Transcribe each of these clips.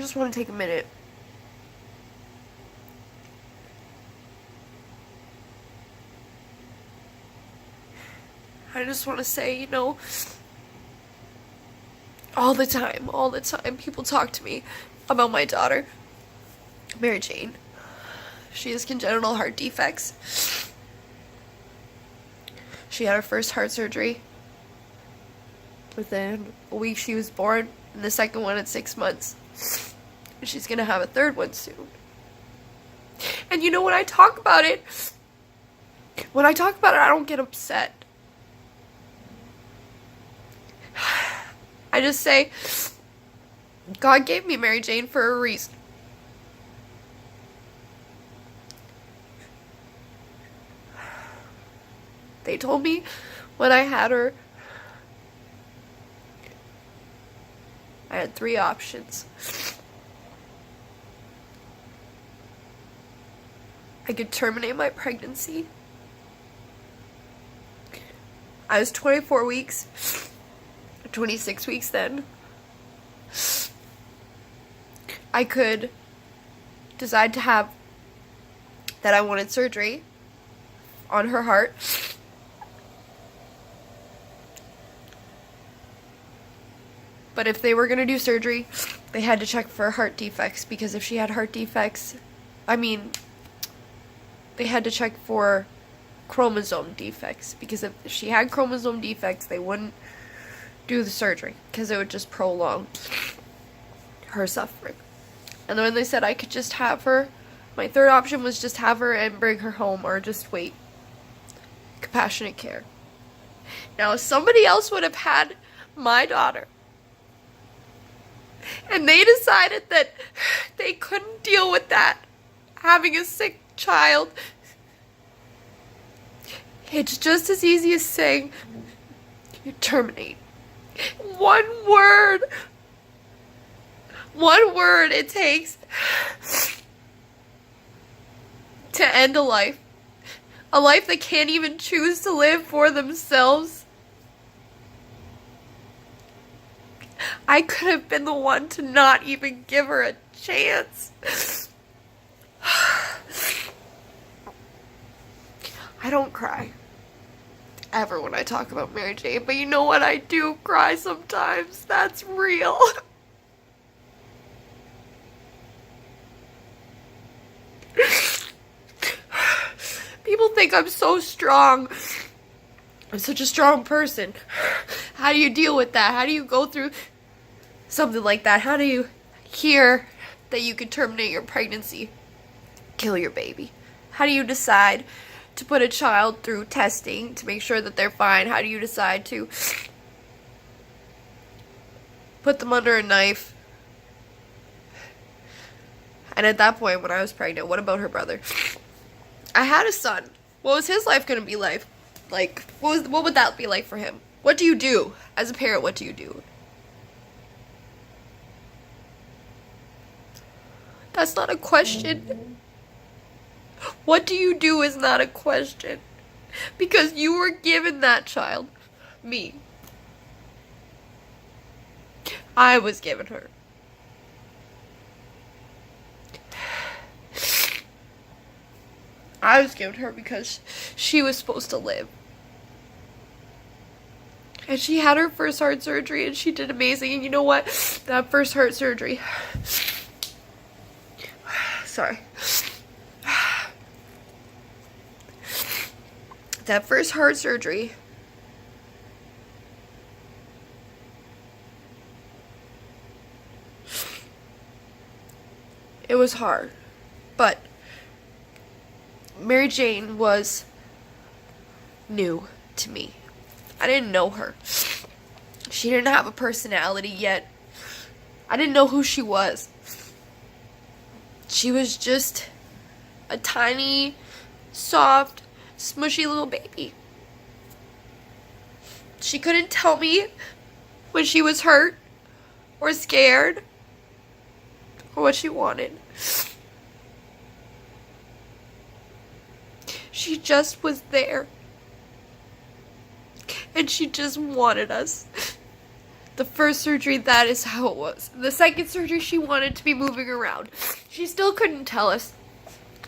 just want to take a minute. I just want to say, all the time, people talk to me about my daughter, Mary Jane. She has congenital heart defects. She had her first heart surgery within a week she was born, and the second one at 6 months. And she's gonna have a third one soon. And when I talk about it, I don't get upset. I just say, God gave me Mary Jane for a reason. They told me when I had her, I had 3 options. I could terminate my pregnancy. I was 24 weeks, 26 weeks then. I could decide to have that I wanted surgery on her heart. But if they were going to do surgery, they had to check for heart defects, because if she had heart defects, they had to check for chromosome defects, because if she had chromosome defects, they wouldn't do the surgery, because it would just prolong her suffering. And then when they said I could just have her, my third option was just have her and bring her home, or just wait. Compassionate care. Now, if somebody else would have had my daughter, and they decided that they couldn't deal with that, having a sick child, it's just as easy as saying, you terminate. One word it takes to end a life. A life they can't even choose to live for themselves. I could have been the one to not even give her a chance. I don't cry ever when I talk about Mary Jane, but you know what? I do cry sometimes. That's real. People think I'm so strong. I'm such a strong person. How do you deal with that? How do you go through something like that? How do you hear that you could terminate your pregnancy, kill your baby? How do you decide to put a child through testing to make sure that they're fine? How do you decide to put them under a knife? And at that point, when I was pregnant, what about her brother? I had a son. What was his life going to be like? What would that be like for him? What do you do? As a parent, what do you do? That's not a question. What do you do is not a question. Because you were given that child. Me. I was given her. I was given her because she was supposed to live. And she had her first heart surgery, and she did amazing. And you know what? That first heart surgery... Sorry. That first heart surgery... It was hard. But... Mary Jane was new to me. I didn't know her. She didn't have a personality yet. I didn't know who she was. She was just a tiny, soft, smushy little baby. She couldn't tell me when she was hurt or scared or what she wanted. She just was there. And she just wanted us. The first surgery, that is how it was. The second surgery, she wanted to be moving around. She still couldn't tell us.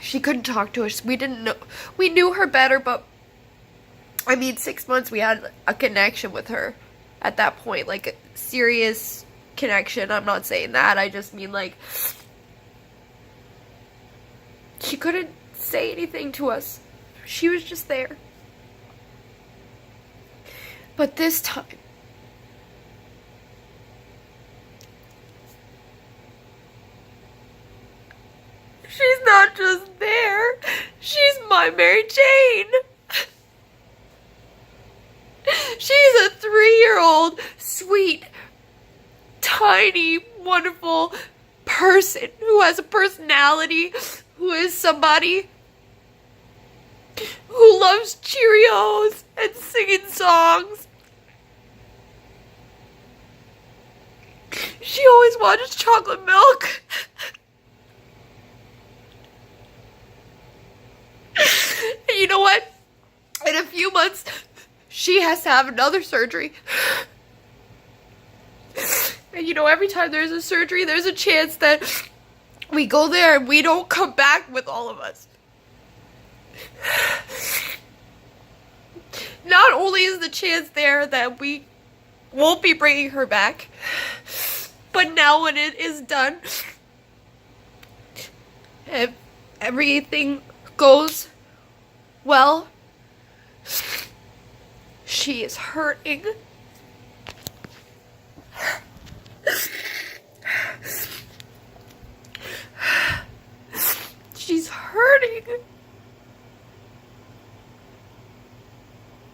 She couldn't talk to us. We didn't know. We knew her better, but I mean, 6 months we had a connection with her at that point. Like, a serious connection. I'm not saying that. I just mean, like, she couldn't say anything to us. She was just there. But this time, she's not just there. She's my Mary Jane. She's a 3-year-old, sweet, tiny, wonderful person who has a personality, who is somebody who loves Cheerios and singing songs. She always wanted chocolate milk. And you know what? In a few months, she has to have another surgery. And you know, every time there's a surgery, there's a chance that we go there and we don't come back with all of us. Not only is the chance there that we won't be bringing her back, but now when it is done, if everything goes well, she is hurting. She's hurting.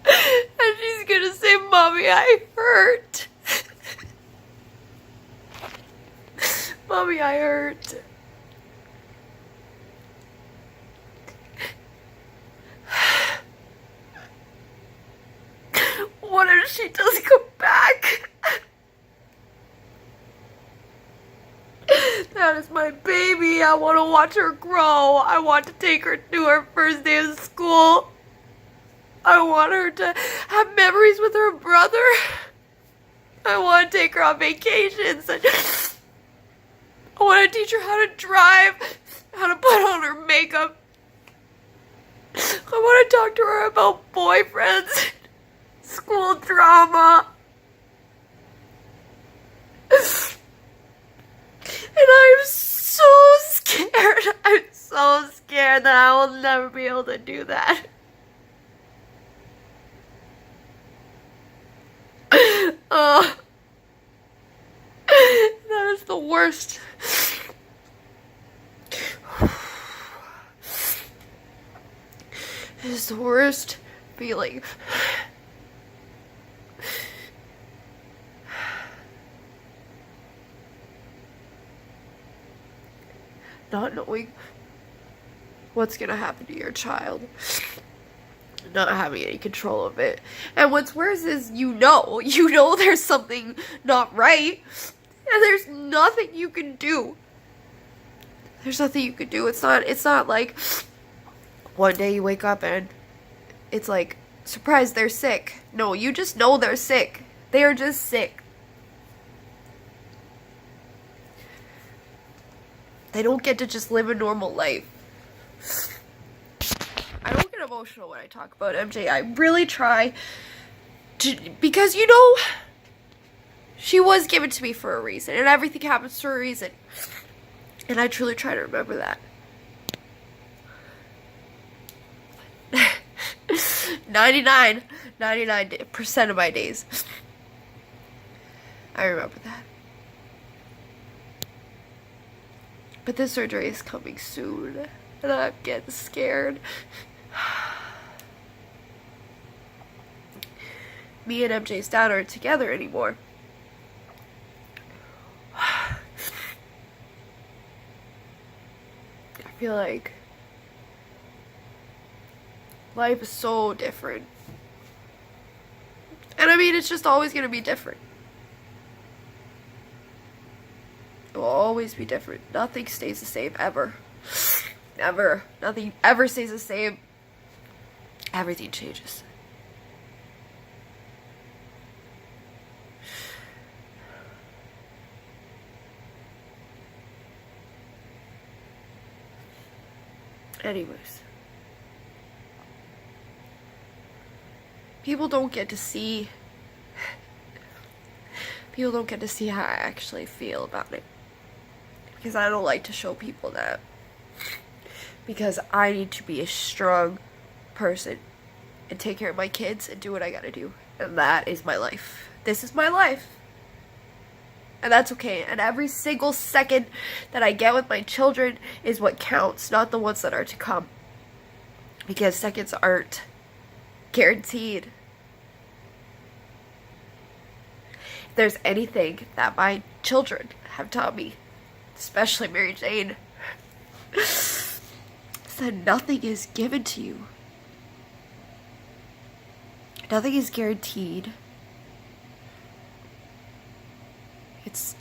And she's gonna say, "Mommy, I hurt." Mommy, I hurt. What if she doesn't come back? That is my baby. I want to watch her grow. I want to take her to her first day of school. I want her to have memories with her brother. I want to take her on vacations. I want to teach her how to drive, how to put on her makeup. I want to talk to her about boyfriends, school drama. And I'm so scared. I'm so scared that I will never be able to do that. That is the worst. It is the worst feeling. Not knowing what's gonna happen to your child. Not having any control of it. And what's worse is you know there's something not right. And there's nothing you can do. There's nothing you can do. It's not like one day you wake up and it's like, surprise, they're sick. No, you just know they're sick. They are just sick. They don't get to just live a normal life. I don't get emotional when I talk about MJ. I really try to, because you know, she was given to me for a reason, and everything happens for a reason. And I truly try to remember that. 99% of my days, I remember that. But this surgery is coming soon, and I'm getting scared. Me and MJ's dad aren't together anymore. I feel like life is so different. And I mean, it's just always going to be different. It will always be different. Nothing stays the same, ever. Never. Nothing ever stays the same. Everything changes. Anyways. People don't get to see how I actually feel about it. Because I don't like to show people that. Because I need to be a strong person and take care of my kids and do what I gotta do. And that is my life. This is my life. And that's okay. And every single second that I get with my children is what counts, not the ones that are to come. Because seconds aren't guaranteed. If there's anything that my children have taught me, especially Mary Jane, is that nothing is given to you. Nothing is guaranteed. It's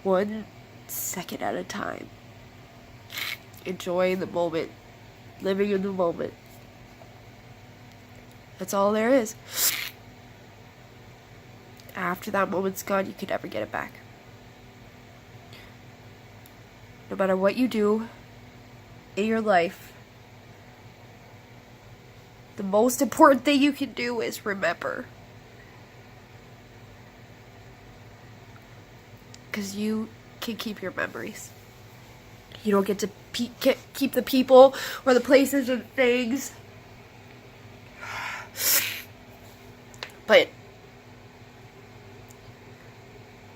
1 second at a time. Enjoying the moment. Living in the moment. That's all there is. After that moment's gone, you can never get it back. No matter what you do in your life, the most important thing you can do is remember. Because you can keep your memories. You don't get to keep the people or the places and things. But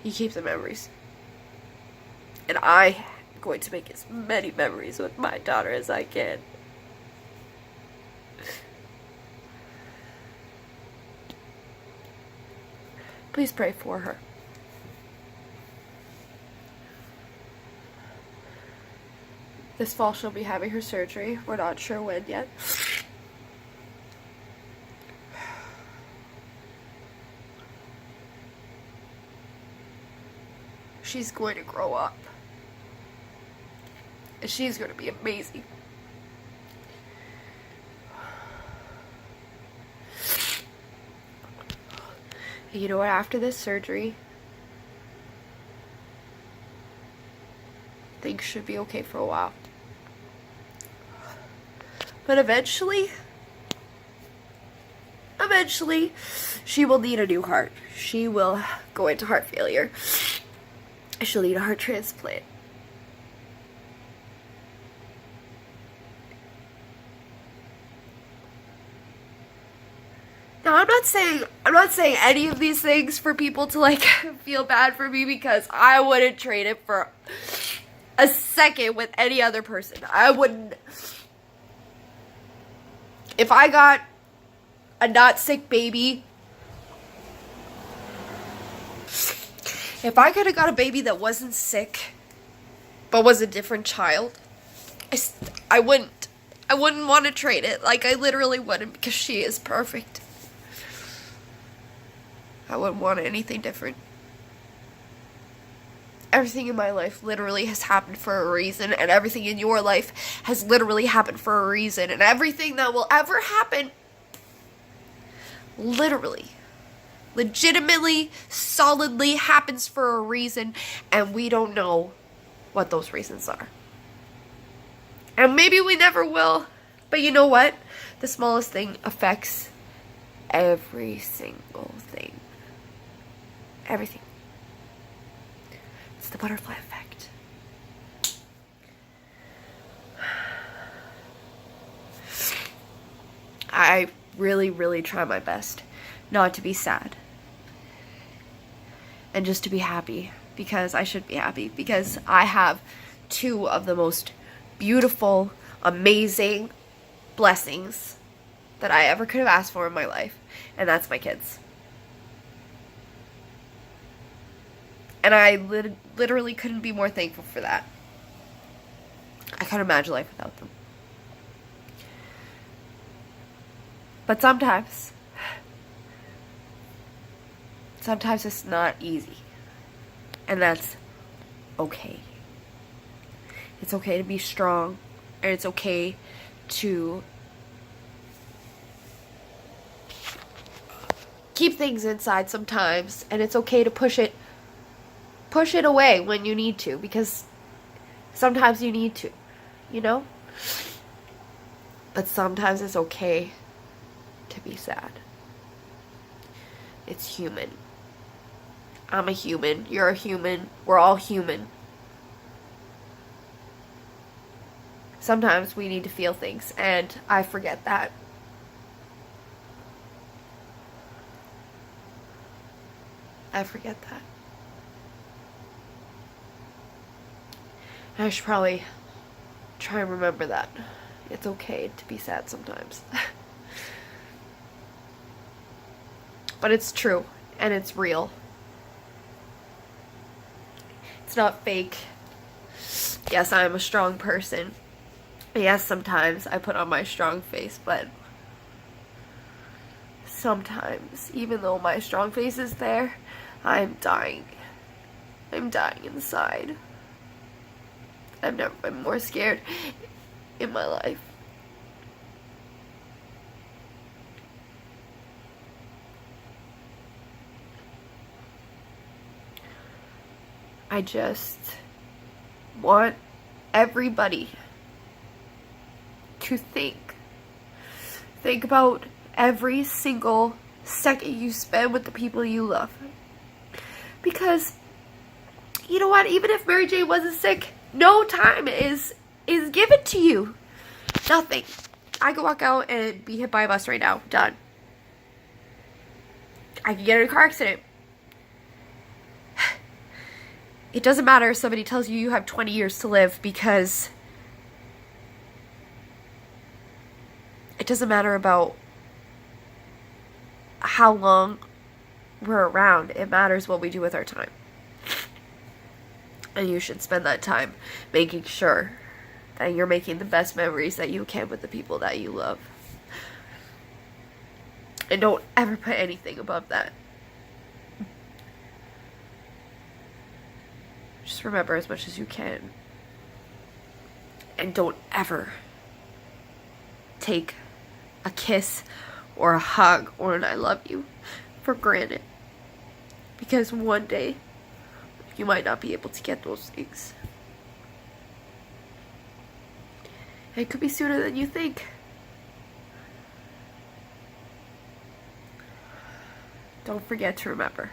you keep the memories. And I am going to make as many memories with my daughter as I can. Please pray for her. This fall she'll be having her surgery. We're not sure when yet. She's going to grow up. And she's going to be amazing. And you know what? After this surgery, things should be okay for a while. But eventually, she will need a new heart. She will go into heart failure. She'll need a heart transplant. Now, I'm not saying any of these things for people to like feel bad for me, because I wouldn't trade it for a second with any other person. I wouldn't. If I got a not sick baby, if I could have got a baby that wasn't sick, but was a different child, I wouldn't want to trade it. Like, I literally wouldn't, because she is perfect. I wouldn't want anything different. Everything in my life literally has happened for a reason, and everything in your life has literally happened for a reason, and everything that will ever happen literally, legitimately, solidly happens for a reason, and we don't know what those reasons are. And maybe we never will, but you know what? The smallest thing affects every single thing. Everything. It's the butterfly effect. I really, really try my best not to be sad. And just to be happy. Because I should be happy. Because I have two of the most beautiful, amazing blessings that I ever could have asked for in my life. And that's my kids. And I literally couldn't be more thankful for that. I can't imagine life without them. But sometimes it's not easy. And that's okay. It's okay to be strong. And it's okay to keep things inside sometimes. And it's okay to push it away when you need to, because sometimes you need to, you know? But sometimes it's okay to be sad. It's human. I'm a human. You're a human. We're all human. Sometimes we need to feel things, and I forget that. I forget that. I should probably try and remember that. It's okay to be sad sometimes. But it's true, and it's real. It's not fake. Yes, I'm a strong person. Yes, sometimes I put on my strong face, but sometimes, even though my strong face is there, I'm dying. I'm dying inside. I've never been more scared in my life. I just want everybody to think about every single second you spend with the people you love. Because you know what, even if Mary Jane wasn't sick, no time is given to you. Nothing. I could walk out and be hit by a bus right now. Done. I could get in a car accident. It doesn't matter if somebody tells you you have 20 years to live, because it doesn't matter about how long we're around. It matters what we do with our time. And you should spend that time making sure that you're making the best memories that you can with the people that you love. And don't ever put anything above that. Just remember as much as you can. And don't ever take a kiss or a hug or an I love you for granted. Because one day, you might not be able to get those things. It could be sooner than you think. Don't forget to remember.